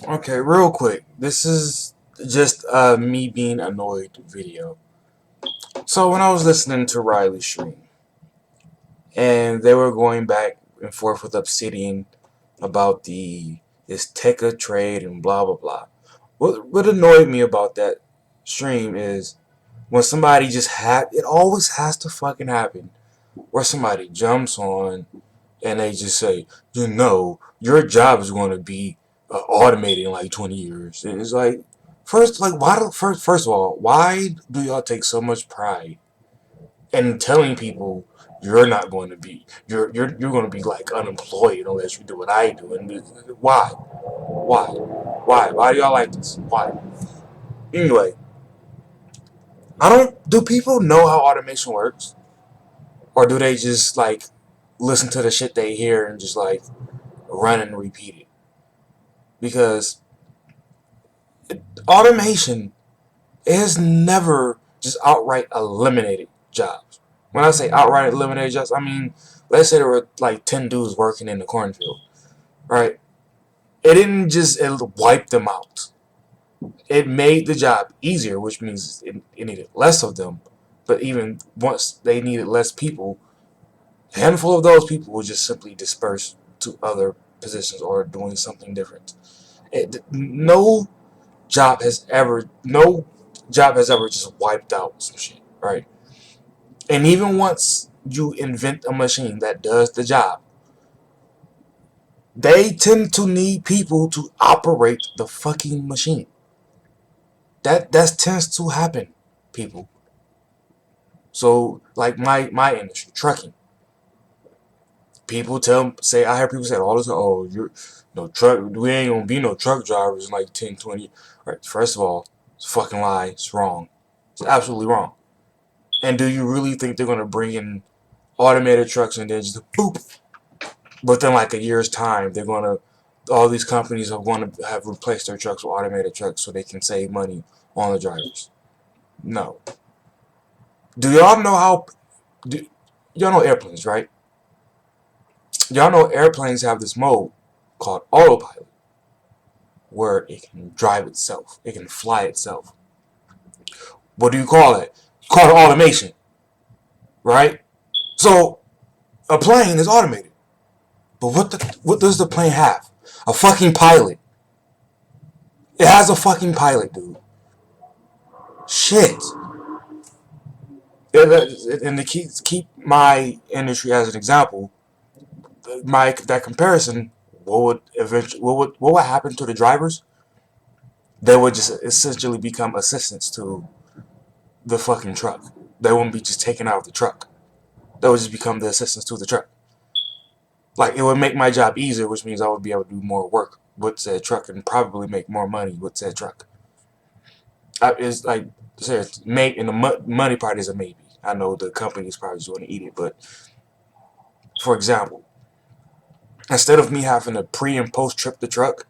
Okay, real quick. This is just me being annoyed video. So when I was listening to Riley's stream, and they were going back and forth with Obsidian about this Tekka trade and blah blah blah. What annoyed me about that stream is when somebody just it always has to fucking happen where somebody jumps on and they just say, your job is going to be automated in like 20 years. And it's like, first of all, why do y'all take so much pride in telling people you're not going to be, you're going to be like unemployed unless you do what I do? And why? Why do y'all like this? Why? Anyway, do people know how automation works? Or do they just like listen to the shit they hear and just like run and repeat it? Because automation has never just outright eliminated jobs. When I say outright eliminated jobs, I mean, let's say there were like 10 dudes working in the cornfield, right? It didn't just wipe them out. It made the job easier, which means it needed less of them. But even once they needed less people, a handful of those people would just simply disperse to other positions or doing something different. No job has ever just wiped out some shit, right? And even once you invent a machine that does the job, they tend to need people to operate the fucking machine. That tends to happen, people. So like my industry, trucking. I hear people say all the time, oh, you're no truck, we ain't gonna be no truck drivers in like 10, 20. Right, first of all, it's a fucking lie. It's wrong. It's absolutely wrong. And do you really think they're gonna bring in automated trucks and then just boop? Within like a year's time, all these companies are going to have replaced their trucks with automated trucks so they can save money on the drivers. No. Do y'all know how? Do, y'all know airplanes, right? Y'all know airplanes have this mode called autopilot where it can drive itself, it can fly itself. What do you call it? Call it automation, right? So a plane is automated, but what does the plane have? A fucking pilot. It has a fucking pilot, dude. Shit. And to keep my industry as an example, that comparison, what would happen to the drivers? They would just essentially become assistants to the fucking truck. They wouldn't be just taken out of the truck. They would just become the assistants to the truck. Like, it would make my job easier, which means I would be able to do more work with said truck and probably make more money with said truck. It's like, and the money part is a maybe. I know the company's probably just want to eat it, but for example, instead of me having to pre and post trip the truck,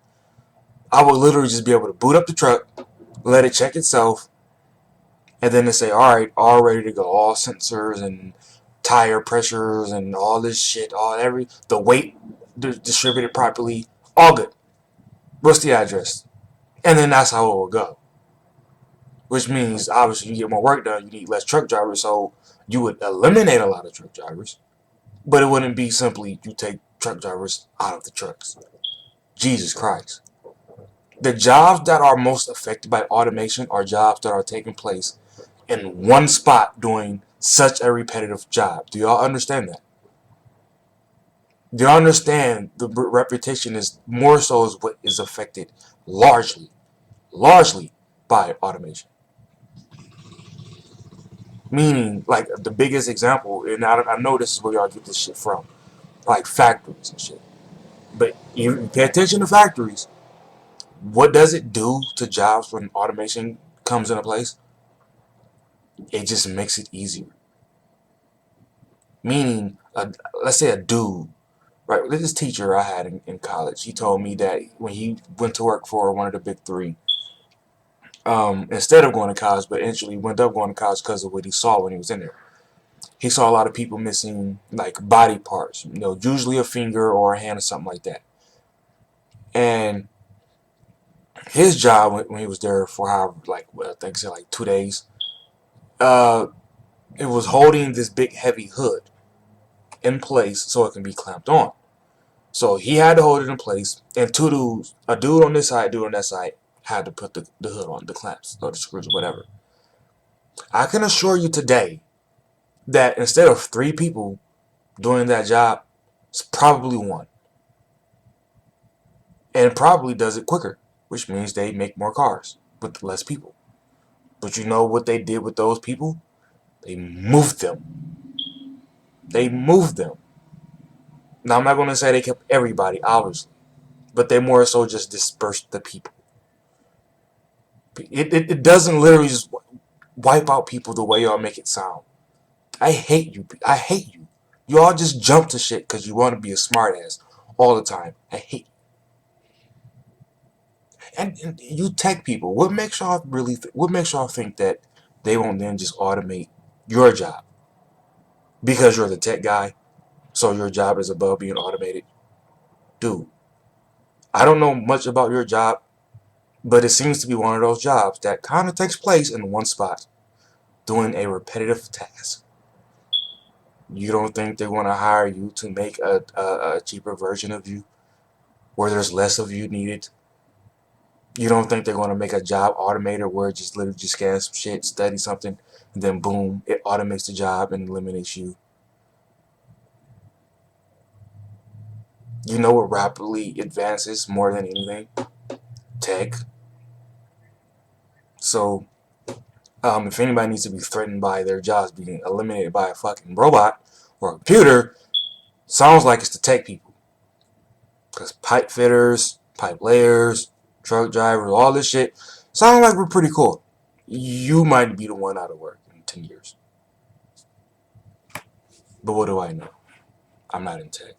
I would literally just be able to boot up the truck, let it check itself, and then they say, all right, all ready to go, all sensors and tire pressures and all this shit, the weight distributed properly, all good. What's the address? And then that's how it will go. Which means obviously you get more work done, you need less truck drivers, so you would eliminate a lot of truck drivers, but it wouldn't be simply you take truck drivers out of the trucks. Jesus Christ. The jobs that are most affected by automation are jobs that are taking place in one spot doing such a repetitive job. Do y'all understand that? Do y'all understand the repetition is more so is what is affected largely, largely by automation? Meaning, like the biggest example, and I know this is where y'all get this shit from, like factories and shit. But you pay attention to factories. What does it do to jobs when automation comes into place? It just makes it easier. Meaning, let's say a dude, right? This teacher I had in college, he told me that when he went to work for one of the big three, instead of going to college, but eventually went up going to college because of what he saw when he was in there. He saw a lot of people missing like body parts, usually a finger or a hand or something like that. And his job when he was there for how like I think so like 2 days. Uh, it was holding this big heavy hood in place so it can be clamped on. So he had to hold it in place, and two dudes, a dude on this side, a dude on that side, had to put the hood on, the clamps, or the screws, or whatever. I can assure you today that instead of 3 people doing that job, it's probably one. And probably does it quicker, which means they make more cars with less people. But you know what they did with those people? They moved them. They moved them. Now, I'm not going to say they kept everybody, obviously, but they more so just dispersed the people. It doesn't literally just wipe out people the way y'all make it sound. I hate you. I hate you. You all just jump to shit because you want to be a smartass all the time. I hate you. And you tech people, what makes y'all really? What makes y'all think that they won't then just automate your job because you're the tech guy? So your job is above being automated, dude. I don't know much about your job, but it seems to be one of those jobs that kind of takes place in one spot, doing a repetitive task. You don't think they want to hire you to make a cheaper version of you, where there's less of you needed? You don't think they're going to make a job automator where it just literally just scans some shit, study something, and then boom, it automates the job and eliminates you? You know what rapidly advances more than anything? Tech. So, if anybody needs to be threatened by their jobs being eliminated by a fucking robot or a computer, sounds like it's the tech people. Because pipe fitters, pipe layers, truck drivers, all this shit, sound like we're pretty cool. You might be the one out of work in 10 years. But what do I know? I'm not in tech.